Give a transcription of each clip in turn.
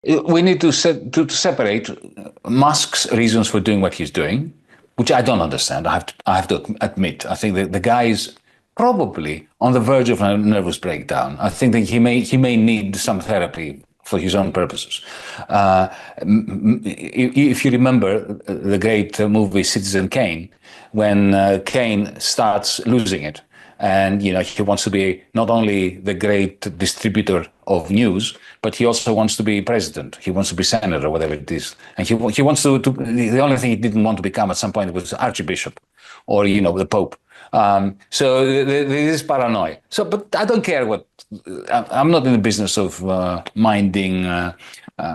We need to separate Musk's reasons for doing what he's doing, which I don't understand. I have to admit. I think that the guy is probably on the verge of a nervous breakdown. I think that he may need some therapy for his own purposes. If you remember the great movie Citizen Kane, when Kane starts losing it, and he wants to be not only the great distributor of news, but he also wants to be president. He wants to be senator, whatever it is, and he wants to. The only thing he didn't want to become at some point was archbishop, or the pope. So there is paranoia. So, but I don't care what. I'm not in the business of minding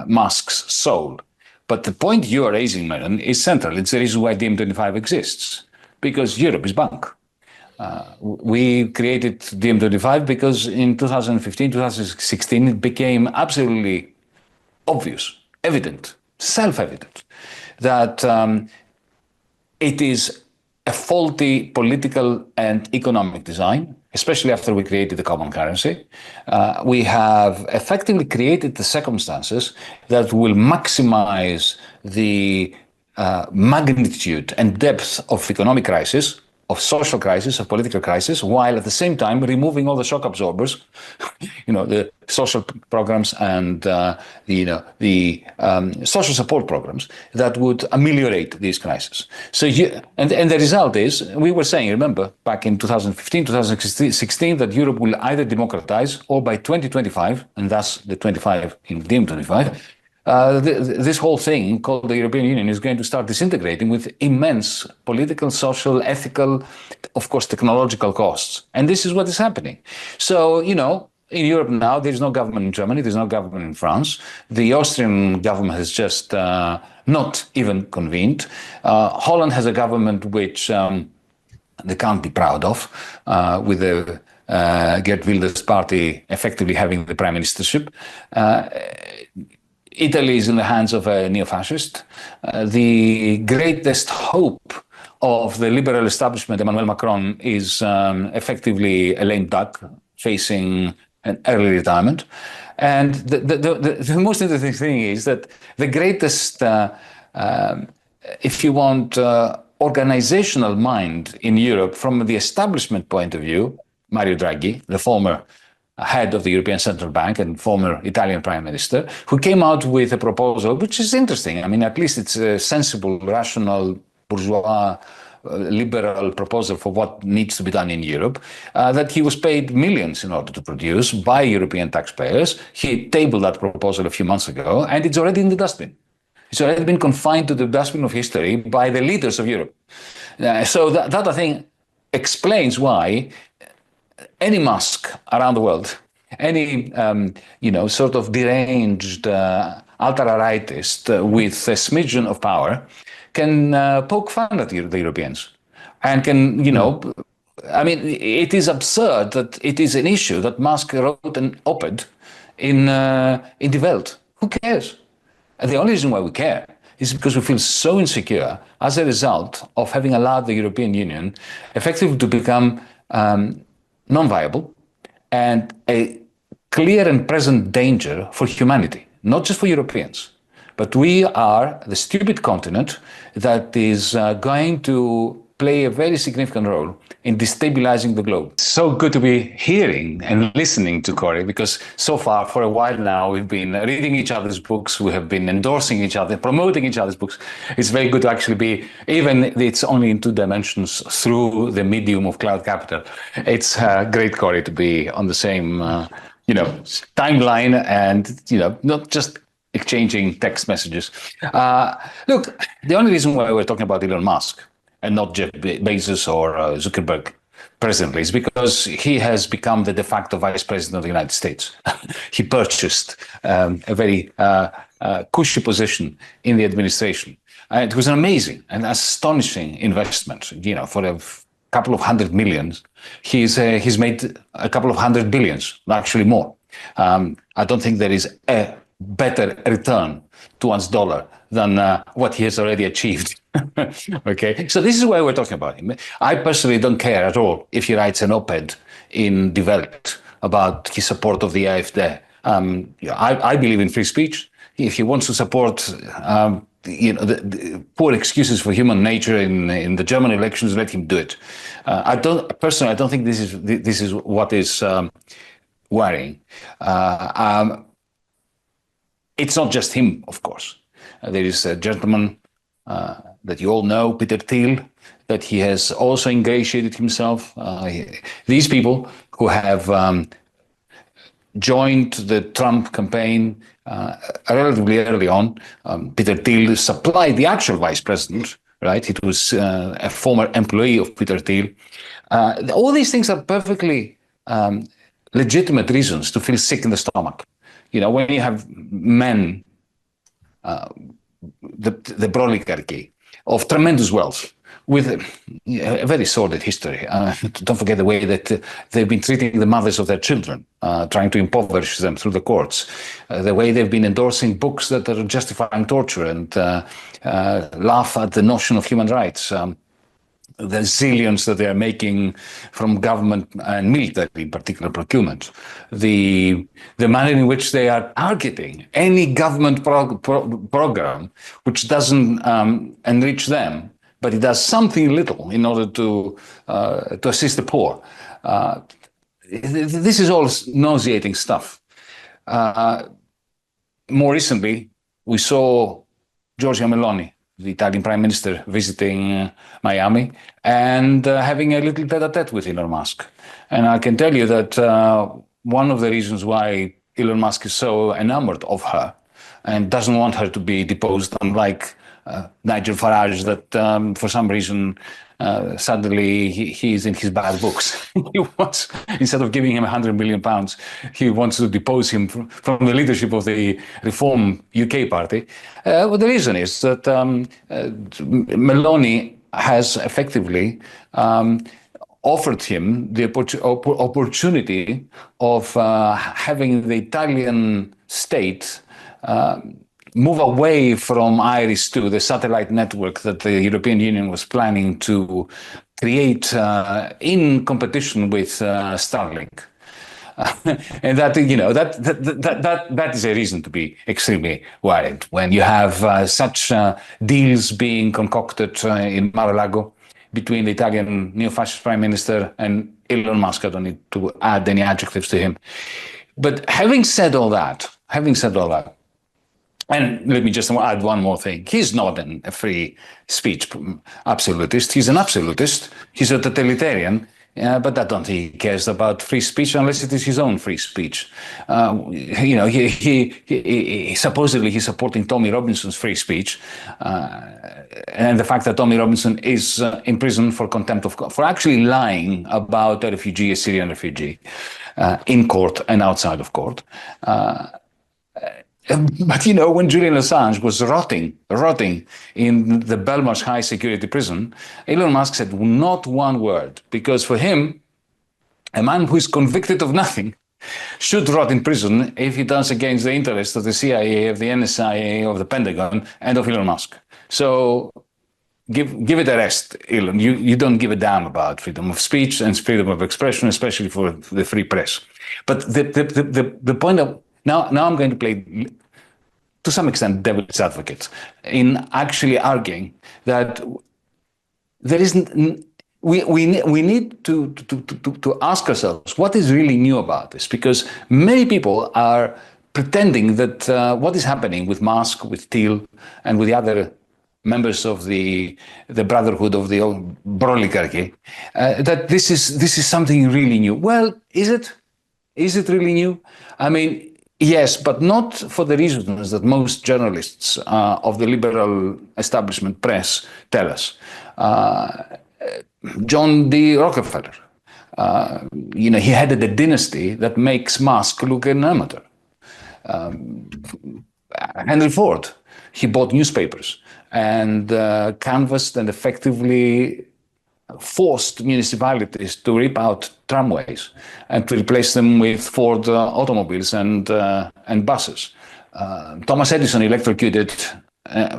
Musk's soul. But the point you are raising, Marin, is central. It's the reason why DiEM25 exists, because Europe is bunk. We created DiEM25 because in 2015, 2016, it became absolutely obvious, evident, self-evident, that it is a faulty political and economic design, especially after we created the common currency. We have effectively created the circumstances that will maximize the magnitude and depth of economic crisis, of social crisis, of political crisis, while at the same time removing all the shock absorbers, the social programs and the social support programs that would ameliorate these crises. So and the result is, we were saying, remember, back in 2015, 2016, that Europe will either democratize or by 2025, and thus the 25 in DiEM25, this whole thing called the European Union is going to start disintegrating with immense political, social, ethical, of course, technological costs. And this is what is happening. So, in Europe now, there's no government in Germany, there's no government in France. The Austrian government has just not even convened. Holland has a government which they can't be proud of, with the Geert Wilders party effectively having the prime ministership. Italy is in the hands of a neo-fascist. The greatest hope of the liberal establishment, Emmanuel Macron, is effectively a lame duck facing an early retirement. And the most interesting thing is that the greatest, if you want, organizational mind in Europe from the establishment point of view, Mario Draghi, the former head of the European Central Bank and former Italian Prime Minister, who came out with a proposal which is interesting. I mean, at least it's a sensible, rational, bourgeois, liberal proposal for what needs to be done in Europe, that he was paid millions in order to produce by European taxpayers. He tabled that proposal a few months ago, and it's already in the dustbin. It's already been confined to the dustbin of history by the leaders of Europe. So that I think explains why any Musk around the world, any sort of deranged ultra-rightist with a smidgen of power, can poke fun at the Europeans, and can I mean, it is absurd that it is an issue that Musk wrote an op-ed in Die Welt. Who cares? And the only reason why we care is because we feel so insecure as a result of having allowed the European Union effectively to become non-viable and a clear and present danger for humanity, not just for Europeans. But we are the stupid continent that is going to play a very significant role in destabilizing the globe. So good to be hearing and listening to Cory, because so far, for a while now, we've been reading each other's books, we have been endorsing each other, promoting each other's books. It's very good to actually be, even if it's only in 2 dimensions, through the medium of Cloud Capital. It's great, Cory, to be on the same timeline and, not just exchanging text messages. Look, the only reason why we're talking about Elon Musk and not Jeff Bezos or Zuckerberg presently is because he has become the de facto vice president of the United States. He purchased a very cushy position in the administration. It was an amazing and astonishing investment. For a couple of $100 million, he's made a couple of $100 billion, actually more. I don't think there is a better return to one's dollar than what he has already achieved. Okay, so this is why we're talking about him. I personally don't care at all if he writes an op-ed in Die Welt about his support of the AfD. I believe in free speech. if he wants to support the poor excuses for human nature in the German elections, let him do it. I don't think this is what is worrying. It's not just him, of course. There is a gentleman that you all know, Peter Thiel, that he has also ingratiated himself. These people who have joined the Trump campaign relatively early on. Peter Thiel supplied the actual vice president, right? It was a former employee of Peter Thiel. All these things are perfectly legitimate reasons to feel sick in the stomach. When you have men, the oligarchy of tremendous wealth, with a very sordid history. Don't forget the way that they've been treating the mothers of their children, trying to impoverish them through the courts, the way they've been endorsing books that are justifying torture and laugh at the notion of human rights. The zillions that they are making from government and military, in particular procurement, the manner in which they are targeting any government program which doesn't enrich them, but it does something little in order to assist the poor. This is all nauseating stuff. More recently, we saw Giorgia Meloni, the Italian Prime Minister, visiting Miami and having a little tete-a-tete with Elon Musk. And I can tell you that one of the reasons why Elon Musk is so enamored of her and doesn't want her to be deposed, unlike Nigel Farage, that for some reason suddenly he's in his bad books. He wants, instead of giving him £100 million, he wants to depose him from the leadership of the Reform UK party. Well, the reason is that Meloni has effectively offered him the opportunity of having the Italian state move away from IRIS-2, the satellite network that the European Union was planning to create in competition with Starlink. And that is a reason to be extremely worried when you have such deals being concocted in Mar-a-Lago between the Italian neo-fascist prime minister and Elon Musk. I don't need to add any adjectives to him. But having said all that, and let me just add one more thing. He's not a free speech absolutist. He's an absolutist. He's a totalitarian. But I don't think he cares about free speech unless it is his own free speech. He supposedly he's supporting Tommy Robinson's free speech, and the fact that Tommy Robinson is in prison for contempt of court, for actually lying about a Syrian refugee, in court and outside of court. But when Julian Assange was rotting in the Belmarsh high security prison, Elon Musk said not one word, because for him, a man who is convicted of nothing should rot in prison if he does against the interests of the CIA, of the NSA, of the Pentagon, and of Elon Musk. So give it a rest, Elon. You don't give a damn about freedom of speech and freedom of expression, especially for the free press. But the point of now I'm going to play, to some extent, devil's advocate in actually arguing that there isn't. We need to ask ourselves what is really new about this, because many people are pretending that what is happening with Musk, with Thiel, and with the other members of the brotherhood of the oligarchy, that this is something really new. Well, is it? Is it really new? I mean, yes, but not for the reasons that most journalists of the liberal establishment press tell us. John D. Rockefeller, he headed a dynasty that makes Musk look an amateur. Henry Ford, he bought newspapers and canvassed and effectively forced municipalities to rip out tramways and to replace them with Ford automobiles and buses. Thomas Edison electrocuted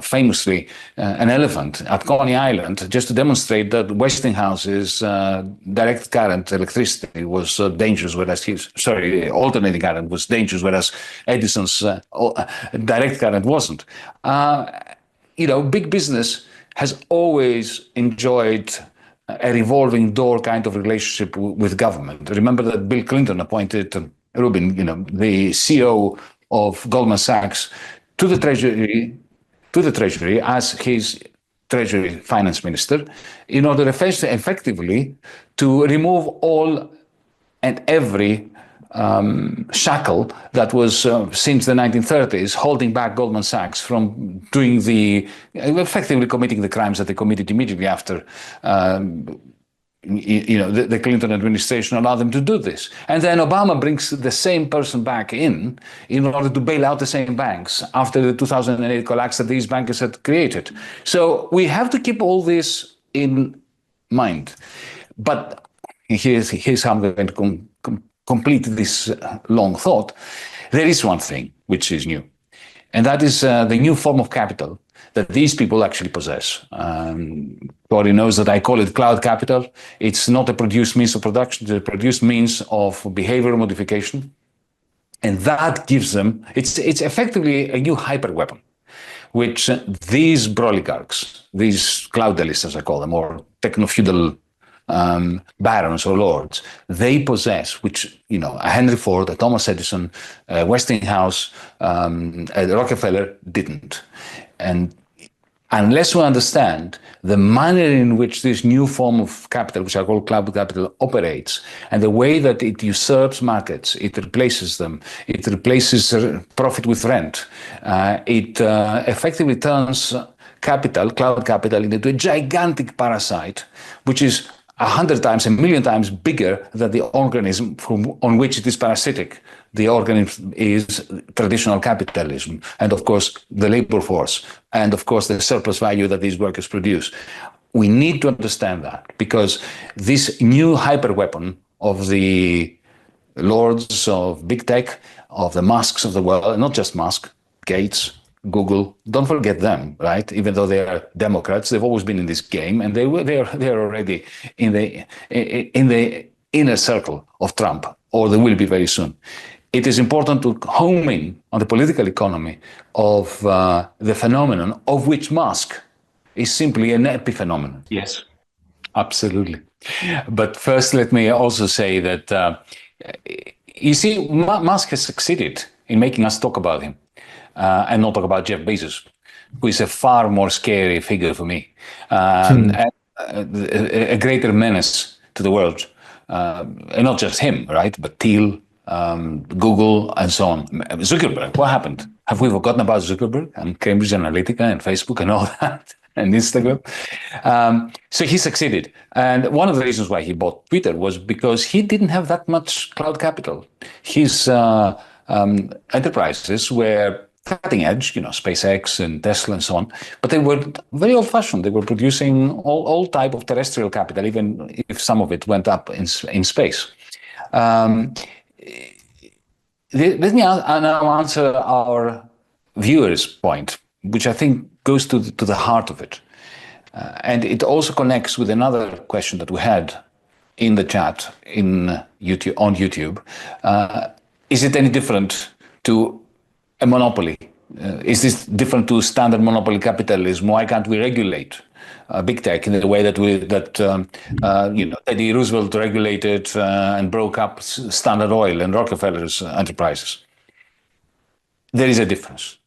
famously an elephant at Coney Island just to demonstrate that Westinghouse's direct current electricity was dangerous, whereas alternating current was dangerous, whereas Edison's direct current wasn't. Big business has always enjoyed a revolving door kind of relationship with government. Remember that Bill Clinton appointed Rubin, the CEO of Goldman Sachs, to the Treasury as his Treasury Finance Minister, in order effectively to remove all and every shackle that was since the 1930s holding back Goldman Sachs from doing effectively committing the crimes that they committed immediately after the Clinton administration allowed them to do this. And then Obama brings the same person back in order to bail out the same banks after the 2008 collapse that these bankers had created. So we have to keep all this in mind. But here's how I'm going to complete this long thought. There is one thing which is new, and that is the new form of capital that these people actually possess. Everybody knows that I call it cloud capital. It's not a produced means of production, it's a produced means of behavioral modification. And that gives them, it's effectively a new hyper weapon, which these broligarchs, these cloudalists as I call them, or techno-feudal barons or lords, they possess, which, a Henry Ford, a Thomas Edison, a Westinghouse, a Rockefeller didn't. And unless we understand the manner in which this new form of capital, which I call cloud capital, operates, and the way that it usurps markets, it replaces them, it replaces profit with rent, it effectively turns cloud capital, into a gigantic parasite, which is 100 times, 1,000,000 times bigger than the organism on which it is parasitic. The organism is traditional capitalism, and of course the labor force, and of course the surplus value that these workers produce. We need to understand that, because this new hyper weapon of the lords of big tech, of the Musks of the world, and not just Musk, Gates, Google, don't forget them, right? Even though they are Democrats, they've always been in this game, and they are already in the inner circle of Trump, or they will be very soon. It is important to home in on the political economy of the phenomenon of which Musk is simply an epiphenomenon. Yes, absolutely. But first, let me also say that, you see, Musk has succeeded in making us talk about him. And not talk about Jeff Bezos, who is a far more scary figure for me, and a greater menace to the world. And not just him, right? But Thiel, Google, and so on. Zuckerberg, what happened? Have we forgotten about Zuckerberg and Cambridge Analytica and Facebook and all that, and Instagram? So he succeeded. And one of the reasons why he bought Twitter was because he didn't have that much cloud capital. His enterprises were cutting edge, SpaceX and Tesla and so on, but they were very old-fashioned. They were producing all type of terrestrial capital, even if some of it went up in space. Let me now answer our viewers' point, which I think goes to the heart of it. And it also connects with another question that we had in the chat on YouTube. Is it any different to a monopoly? Is this different to standard monopoly capitalism? Why can't we regulate big tech in the way that Teddy Roosevelt regulated and broke up Standard Oil and Rockefeller's enterprises? There is a difference,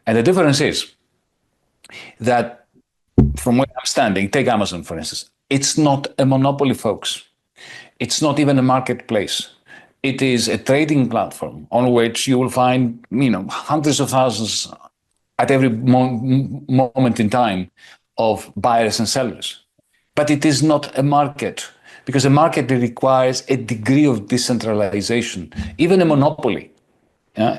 and the difference is that from where I'm standing, take Amazon for instance. It's not a monopoly, folks. It's not even a marketplace. It is a trading platform on which you will find, hundreds of thousands at every moment in time of buyers and sellers. But it is not a market, because a market requires a degree of decentralization, even a monopoly.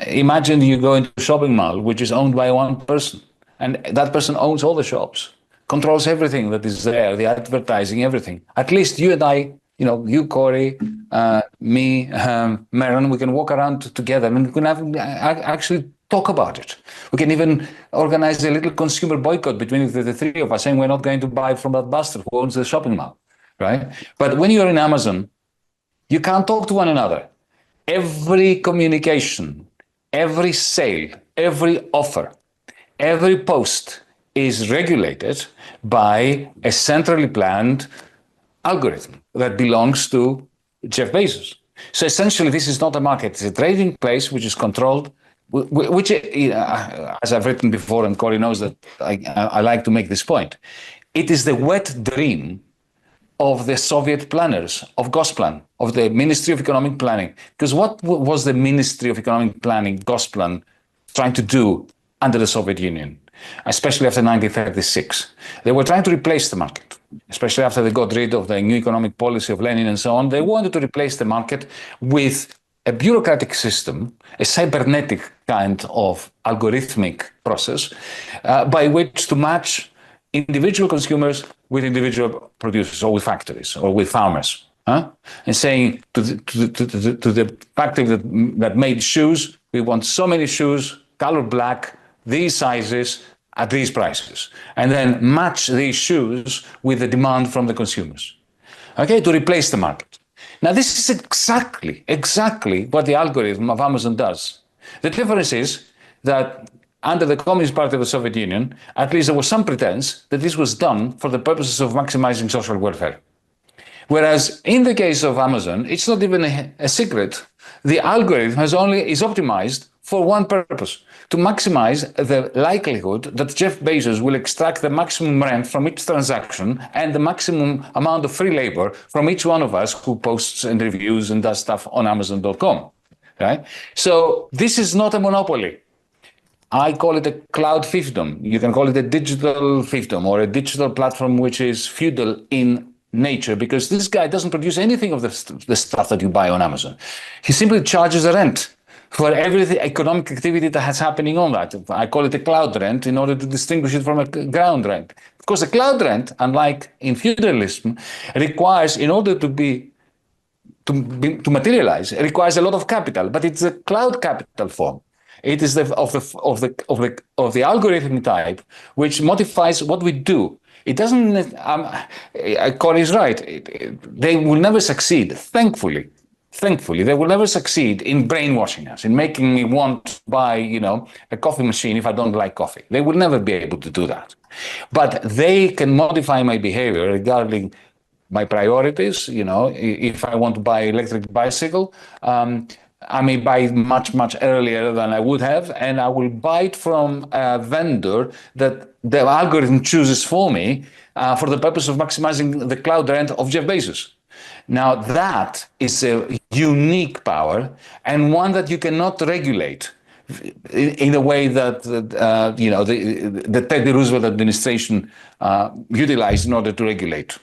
Imagine you go into a shopping mall which is owned by one person, and that person owns all the shops, controls everything that is there, the advertising, everything. At least you and I, you, Corey, me, Maron, we can walk around together and we can actually talk about it. We can even organize a little consumer boycott between the three of us, saying we're not going to buy from that bastard who owns the shopping mall, right? But when you're in Amazon, you can't talk to one another. Every communication, every sale, every offer, every post is regulated by a centrally planned algorithm that belongs to Jeff Bezos. So essentially, this is not a market, it's a trading place which is controlled, which, as I've written before, and Corey knows that I like to make this point, it is the wet dream of the Soviet planners, of Gosplan, of the Ministry of Economic Planning. Because what was the Ministry of Economic Planning, Gosplan, trying to do under the Soviet Union, especially after 1936? They were trying to replace the market, especially after they got rid of the new economic policy of Lenin and so on. They wanted to replace the market with a bureaucratic system, a cybernetic kind of algorithmic process by which to match individual consumers with individual producers or with factories or with farmers. And saying to the factory that made shoes, we want so many shoes, color black, these sizes, at these prices. And then match these shoes with the demand from the consumers. Okay, to replace the market. Now, this is exactly what the algorithm of Amazon does. The difference is that under the Communist Party of the Soviet Union, at least there was some pretense that this was done for the purposes of maximizing social welfare. Whereas in the case of Amazon, it's not even a secret. The algorithm is optimized for one purpose, to maximize the likelihood that Jeff Bezos will extract the maximum rent from each transaction and the maximum amount of free labor from each one of us who posts and reviews and does stuff on Amazon.com. Right? So this is not a monopoly. I call it a cloud fiefdom. You can call it a digital fiefdom or a digital platform which is feudal in nature, because this guy doesn't produce anything of the stuff that you buy on Amazon. He simply charges a rent for every economic activity that's happening on that. I call it a cloud rent in order to distinguish it from a ground rent. Because a cloud rent, unlike in feudalism, requires, in order to materialize, it requires a lot of capital, but it's a cloud capital form. It is of the algorithm type which modifies what we do. It doesn't. Corey is right. They will never succeed. Thankfully, they will never succeed in brainwashing us, in making me want to buy, a coffee machine if I don't like coffee. They will never be able to do that. But they can modify my behavior regarding my priorities. If I want to buy an electric bicycle, I may buy it much earlier than I would have, and I will buy it from a vendor that the algorithm chooses for me for the purpose of maximizing the cloud rent of Jeff Bezos. Now, that is a unique power and one that you cannot regulate in a way that the Teddy Roosevelt administration utilized in order to regulate.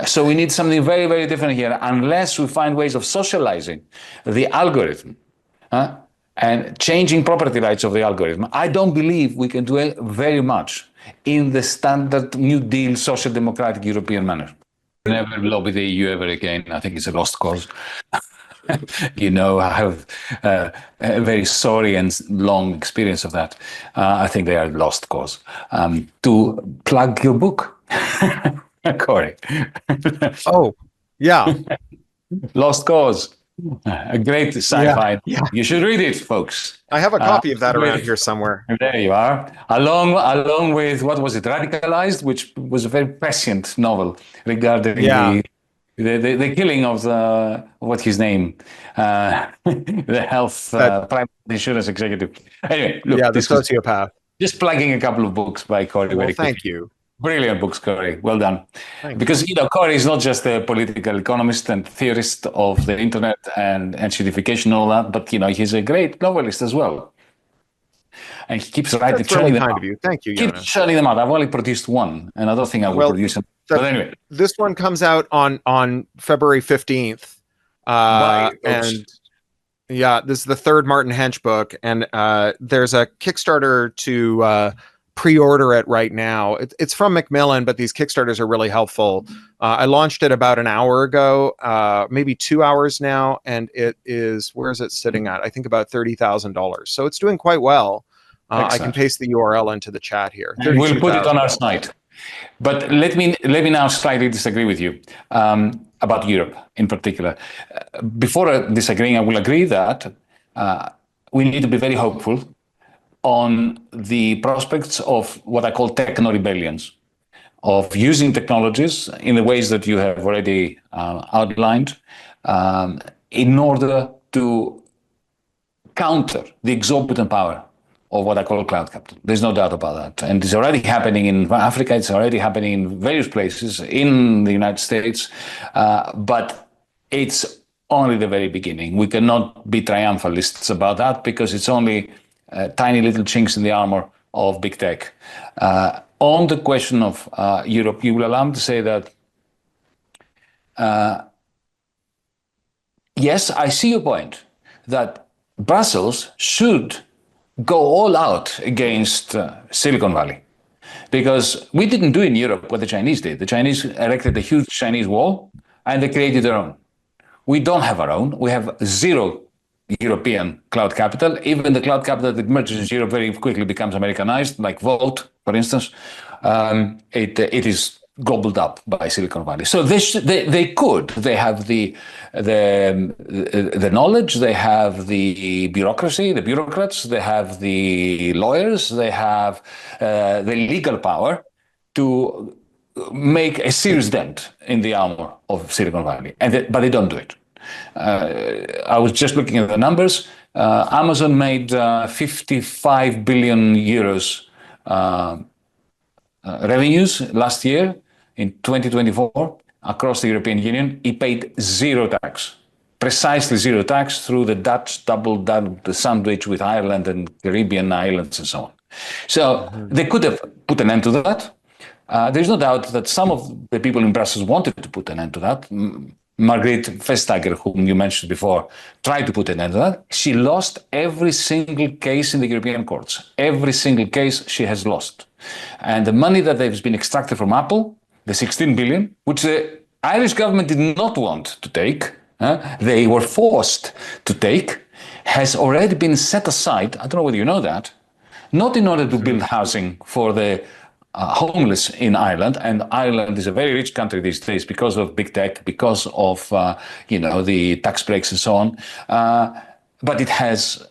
So we need something very, very different here, unless we find ways of socializing the algorithm and changing property rights of the algorithm. I don't believe we can do very much in the standard New Deal social democratic European manner. Never lobby the EU ever again. I think it's a lost cause. I have a very sorry and long experience of that. I think they are lost cause. To plug your book, Corey. Oh, yeah. Lost Cause. A great sci-fi. Yeah. You should read it, folks. I have a copy of that around here somewhere. There you are. Along with, what was it, Radicalized, which was a very prescient novel regarding the killing of what's his name? The health private insurance executive. Anyway, look, the sociopath. Just plugging a couple of books by Corey. Well, thank you. Brilliant books, Corey. Well done. Because Corey is not just a political economist and theorist of the internet and acidification and all that, but he's a great novelist as well. And he keeps writing. That's really kind of you. Thank you, Yanis. Keep churning them out. I've only produced one, and I don't think I will produce them. But anyway, this one comes out on February 15th, and this is the third Martin Hench book, and there's a Kickstarter to pre-order it right now. It's from Macmillan, but these Kickstarters are really helpful. I launched it about an hour ago, maybe 2 hours now, and it is, where is it sitting at? I think about $30,000. So it's doing quite well. I can paste the URL into the chat here. And we'll put it on our site. But let me now slightly disagree with you about Europe in particular. Before disagreeing, I will agree that we need to be very hopeful on the prospects of what I call techno rebellions, of using technologies in the ways that you have already outlined in order to counter the exorbitant power of what I call cloud capital. There's no doubt about that. And it's already happening in Africa, it's already happening in various places in the United States, but it's only the very beginning. We cannot be triumphalists about that because it's only tiny little chinks in the armor of big tech. On the question of Europe, you will allow me to say that yes, I see your point that Brussels should go all out against Silicon Valley, because we didn't do in Europe what the Chinese did. The Chinese erected a huge Chinese wall and they created their own. We don't have our own. We have zero European cloud capital. Even the cloud capital that emerges in Europe very quickly becomes Americanized, like Vault, for instance. It is gobbled up by Silicon Valley. So they could. They have the knowledge. They have the bureaucracy, the bureaucrats. They have the lawyers. They have the legal power to make a serious dent in the armor of Silicon Valley, but they don't do it. I was just looking at the numbers. Amazon made 55 billion euros revenues last year in 2024 across the European Union. It paid zero tax, precisely zero tax, through the Dutch double sandwich with Ireland and Caribbean islands and so on. So they could have put an end to that. There's no doubt that some of the people in Brussels wanted to put an end to that. Margrethe Vestager, whom you mentioned before, tried to put an end to that. She lost every single case in the European courts. Every single case she has lost. And the money that has been extracted from Apple, the 16 billion, which the Irish government did not want to take, they were forced to take, has already been set aside. I don't know whether you know that, not in order to build housing for the homeless in Ireland, and Ireland is a very rich country these days because of big tech, because of the tax breaks and so on. But it has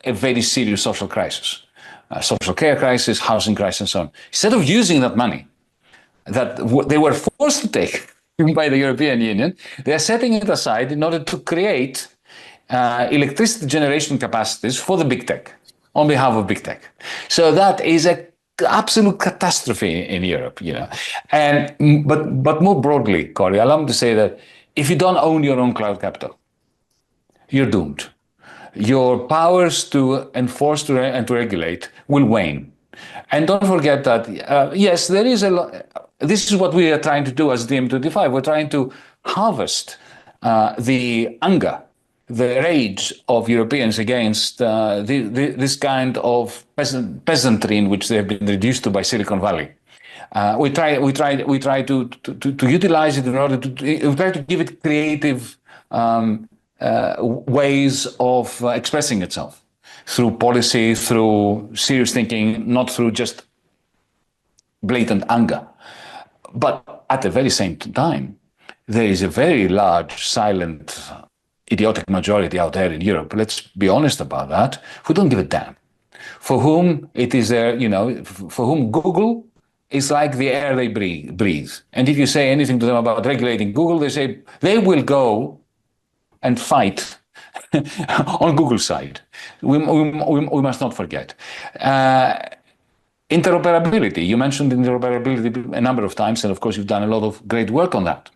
a very serious social crisis, social care crisis, housing crisis, and so on. Instead of using that money that they were forced to take by the European Union, they are setting it aside in order to create electricity generation capacities for the big tech on behalf of big tech. So that is a absolute catastrophe in Europe, but more broadly, Cory, allow me to say that if you don't own your own cloud capital, you're doomed. Your powers to enforce and to regulate will wane. And don't forget that, yes, there is this is what we are trying to do as DiEM25. We're trying to harvest the anger, the rage of Europeans against this kind of peasantry in which they have been reduced to by Silicon Valley. We try to utilize it in order we try to give it creative ways of expressing itself through policy, through serious thinking, not through just blatant anger. But at the very same time, there is a very large, silent, idiotic majority out there in Europe, let's be honest about that, who don't give a damn. For whom it is for whom Google is like the air they breathe. And if you say anything to them about regulating Google, they say they will go and fight on Google's side. We must not forget. Interoperability. You mentioned interoperability a number of times, and of course you've done a lot of great work on that.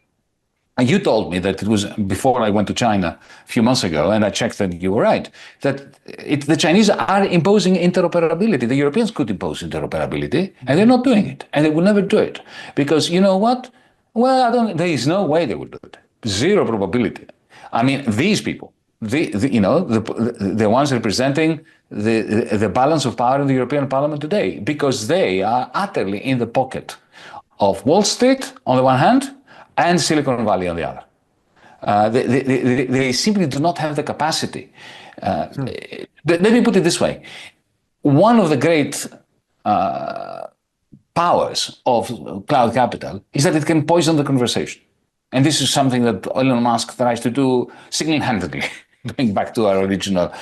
And you told me that it was before I went to China a few months ago, and I checked that you were right, that the Chinese are imposing interoperability. The Europeans could impose interoperability, and they're not doing it, and they will never do it. Because you know what? Well, there is no way they will do it. Zero probability. I mean, these people, the ones representing the balance of power in the European Parliament today, because they are utterly in the pocket of Wall Street on the one hand and Silicon Valley on the other. They simply do not have the capacity. Let me put it this way. One of the great powers of cloud capital is that it can poison the conversation. And this is something that Elon Musk tries to do single-handedly, going back to our original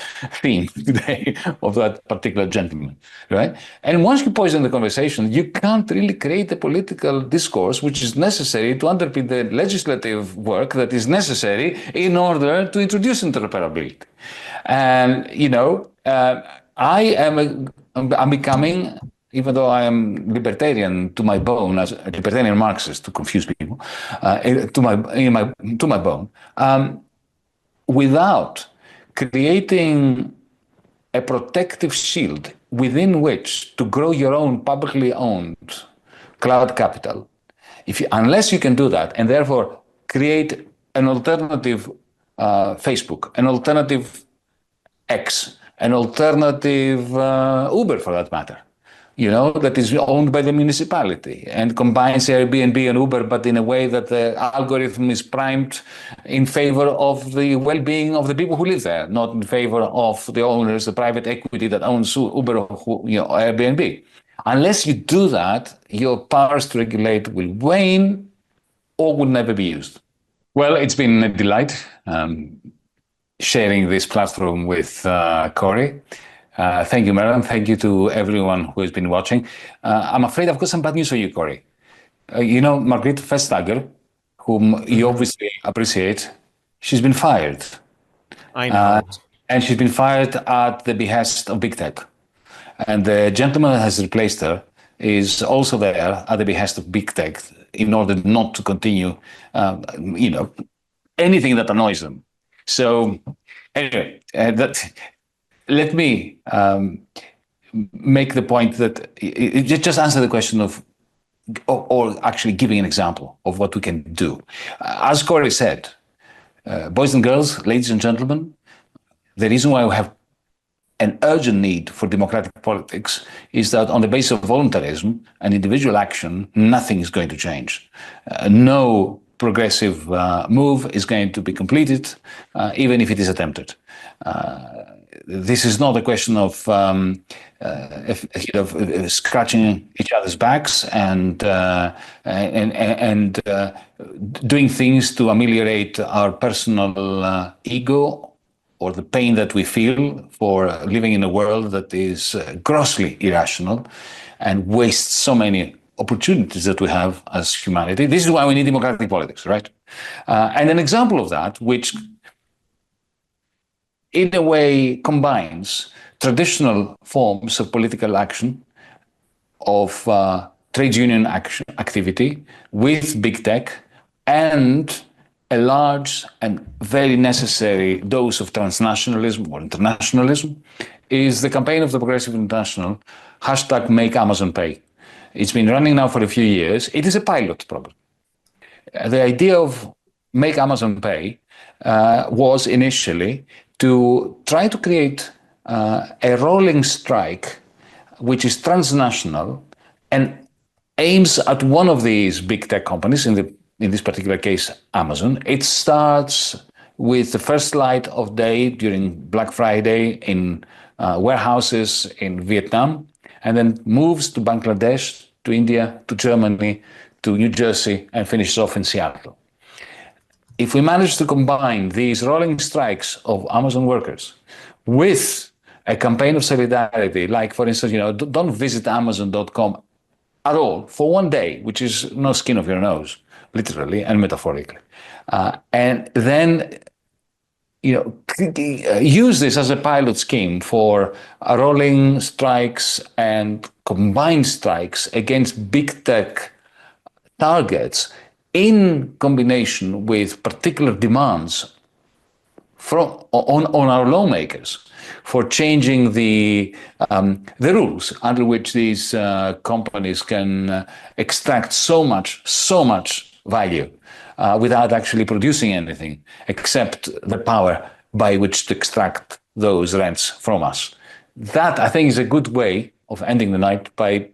theme today of that particular gentleman, right? And once you poison the conversation, you can't really create a political discourse which is necessary to underpin the legislative work that is necessary in order to introduce interoperability. And, I'm becoming, even though I am libertarian to my bone, as a libertarian Marxist, to confuse people, to my bone, without creating a protective shield within which to grow your own publicly owned cloud capital, unless you can do that, and therefore create an alternative Facebook, an alternative X, an alternative Uber for that matter, that is owned by the municipality and combines Airbnb and Uber, but in a way that the algorithm is primed in favor of the well-being of the people who live there, not in favor of the owners, the private equity that owns Uber or Airbnb. Unless you do that, your powers to regulate will wane or will never be used. Well, it's been a delight sharing this platform with Cory. Thank you, Marilyn. Thank you to everyone who has been watching. I'm afraid I've got some bad news for you, Cory. Margrethe Vestager, whom you obviously appreciate, she's been fired. I know. And she's been fired at the behest of big tech. And the gentleman that has replaced her is also there at the behest of big tech in order not to continue, anything that annoys them. So, anyway, let me make the point that just answer the question of, or actually giving an example of what we can do. As Cory said, boys and girls, ladies and gentlemen, the reason why we have an urgent need for democratic politics is that on the basis of voluntarism and individual action, nothing is going to change. No progressive move is going to be completed, even if it is attempted. This is not a question of scratching each other's backs and doing things to ameliorate our personal ego or the pain that we feel for living in a world that is grossly irrational and wastes so many opportunities that we have as humanity. This is why we need democratic politics, right? And an example of that, which in a way combines traditional forms of political action, of trade union activity with big tech, and a large and very necessary dose of transnationalism or internationalism, is the campaign of the Progressive International, hashtag Make Amazon Pay. It's been running now for a few years. It is a pilot program. The idea of Make Amazon Pay was initially to try to create a rolling strike which is transnational and aims at one of these big tech companies, in this particular case, Amazon. It starts with the first light of day during Black Friday in warehouses in Vietnam, and then moves to Bangladesh, to India, to Germany, to New Jersey, and finishes off in Seattle. If we manage to combine these rolling strikes of Amazon workers with a campaign of solidarity, like, for instance, don't visit Amazon.com at all for one day, which is no skin off your nose, literally and metaphorically. And then, use this as a pilot scheme for rolling strikes and combined strikes against big tech targets in combination with particular demands on our lawmakers for changing the rules under which these companies can extract so much value without actually producing anything except the power by which to extract those rents from us. That, I think, is a good way of ending the night by